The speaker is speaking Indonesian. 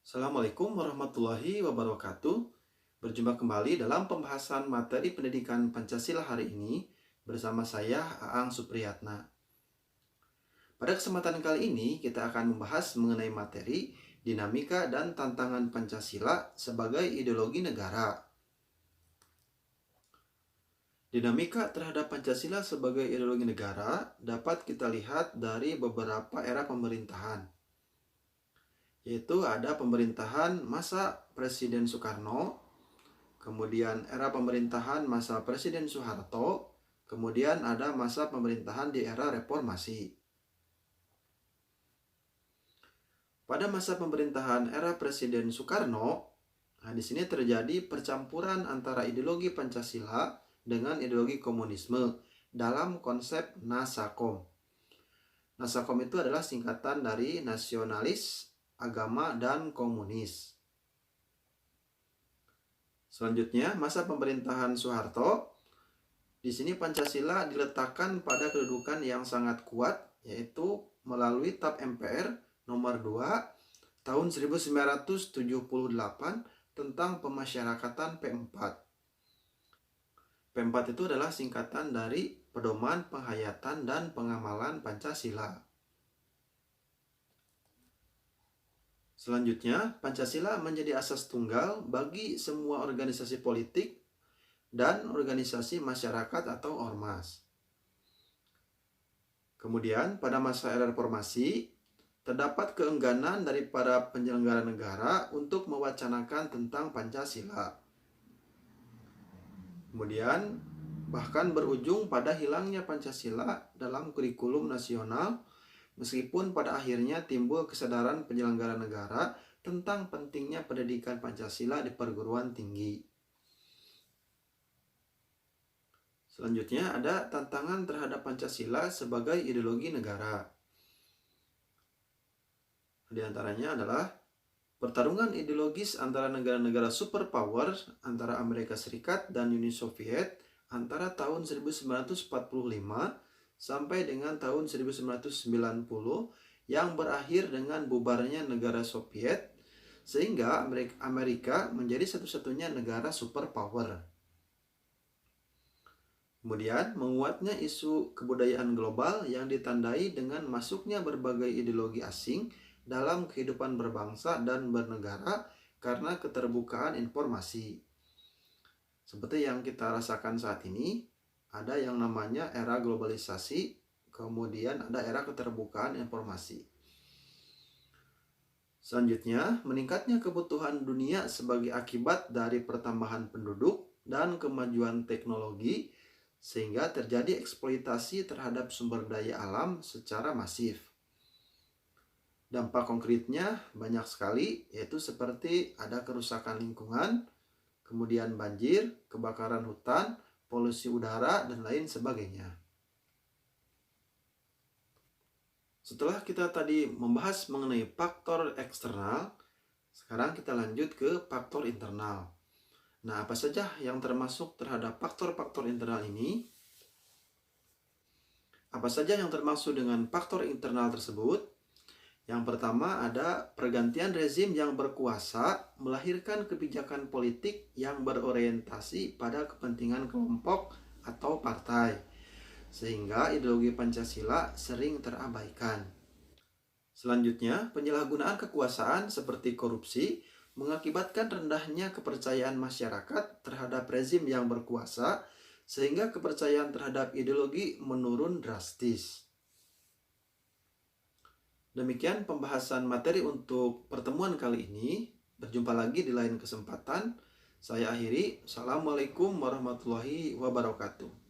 Assalamualaikum warahmatullahi wabarakatuh. Berjumpa kembali dalam pembahasan materi pendidikan Pancasila hari ini bersama saya Aang Supriyatna. Pada kesempatan kali ini kita akan membahas mengenai materi dinamika dan tantangan Pancasila sebagai ideologi negara. Dinamika terhadap Pancasila sebagai ideologi negara dapat kita lihat dari beberapa era pemerintahan, yaitu ada pemerintahan masa Presiden Soekarno, kemudian era pemerintahan masa Presiden Soeharto, kemudian ada masa pemerintahan di era reformasi. Pada masa pemerintahan era Presiden Soekarno, di sini terjadi percampuran antara ideologi Pancasila dengan ideologi komunisme dalam konsep Nasakom. Nasakom itu adalah singkatan dari nasionalis, agama, dan komunis. Selanjutnya, masa pemerintahan Soeharto, di sini Pancasila diletakkan pada kedudukan yang sangat kuat, yaitu melalui TAP MPR nomor 2 tahun 1978 tentang pemasyarakatan P4. P4 itu adalah singkatan dari Pedoman Penghayatan dan Pengamalan Pancasila. Selanjutnya, Pancasila menjadi asas tunggal bagi semua organisasi politik dan organisasi masyarakat atau ormas. Kemudian, pada masa era reformasi, terdapat keengganan dari para penyelenggara negara untuk mewacanakan tentang Pancasila. Kemudian, bahkan berujung pada hilangnya Pancasila dalam kurikulum nasional, meskipun pada akhirnya timbul kesadaran penyelenggara negara tentang pentingnya pendidikan Pancasila di perguruan tinggi. Selanjutnya ada tantangan terhadap Pancasila sebagai ideologi negara. Di antaranya adalah pertarungan ideologis antara negara-negara superpower antara Amerika Serikat dan Uni Soviet antara tahun 1945 sampai dengan tahun 1990 yang berakhir dengan bubarnya negara Soviet, sehingga Amerika menjadi satu-satunya negara superpower. Kemudian menguatnya isu kebudayaan global yang ditandai dengan masuknya berbagai ideologi asing dalam kehidupan berbangsa dan bernegara karena keterbukaan informasi. Seperti yang kita rasakan saat ini, ada yang namanya era globalisasi, kemudian ada era keterbukaan informasi. Selanjutnya, meningkatnya kebutuhan dunia sebagai akibat dari pertambahan penduduk dan kemajuan teknologi, sehingga terjadi eksploitasi terhadap sumber daya alam secara masif. Dampak konkretnya banyak sekali, yaitu seperti ada kerusakan lingkungan, kemudian banjir, kebakaran hutan, polusi udara, dan lain sebagainya. Setelah kita tadi membahas mengenai faktor eksternal, sekarang kita lanjut ke faktor internal. Nah, apa saja yang termasuk terhadap faktor-faktor internal ini? Apa saja yang termasuk dengan faktor internal tersebut? Yang pertama ada pergantian rezim yang berkuasa melahirkan kebijakan politik yang berorientasi pada kepentingan kelompok atau partai, sehingga ideologi Pancasila sering terabaikan. Selanjutnya, penyalahgunaan kekuasaan seperti korupsi mengakibatkan rendahnya kepercayaan masyarakat terhadap rezim yang berkuasa, sehingga kepercayaan terhadap ideologi menurun drastis. Demikian pembahasan materi untuk pertemuan kali ini. Berjumpa lagi di lain kesempatan. Saya akhiri. Assalamualaikum warahmatullahi wabarakatuh.